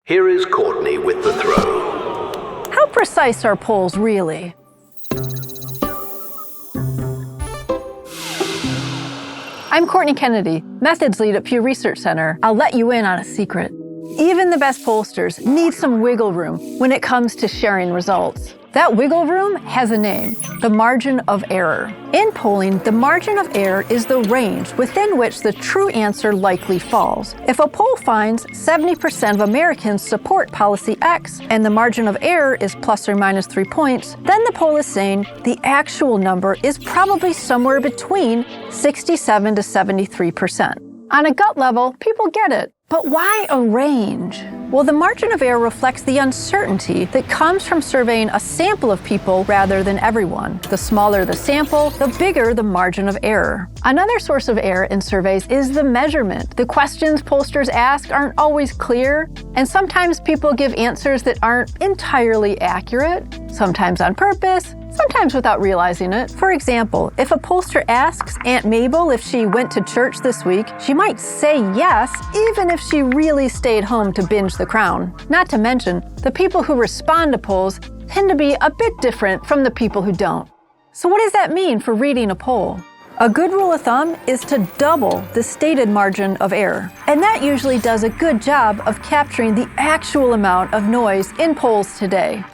Here is Courtney with the throw. How precise are polls really? I'm Courtney Kennedy, methods lead at Pew Research Center. I'll let you in on a secret. Even the best pollsters need some wiggle room when it comes to sharing results. That wiggle room has a name, the margin of error. In polling, the margin of error is the range within which the true answer likely falls. If a poll finds 70% of Americans support policy X and the margin of error is plus or minus 3 points, then the poll is saying the actual number is probably somewhere between 67 to 73%. On a gut level, people get it. But why a range? Well, the margin of error reflects the uncertainty that comes from surveying a sample of people rather than everyone. The smaller the sample, the bigger the margin of error. Another source of error in surveys is the measurement. The questions pollsters ask aren't always clear, and sometimes people give answers that aren't entirely accurate, sometimes on purpose, sometimes without realizing it. For example, if a pollster asks Aunt Mabel if she went to church this week, she might say yes, even if she really stayed home to binge The Crown. Not to mention, the people who respond to polls tend to be a bit different from the people who don't. So what does that mean for reading a poll? A good rule of thumb is to double the stated margin of error. And that usually does a good job of capturing the actual amount of noise in polls today.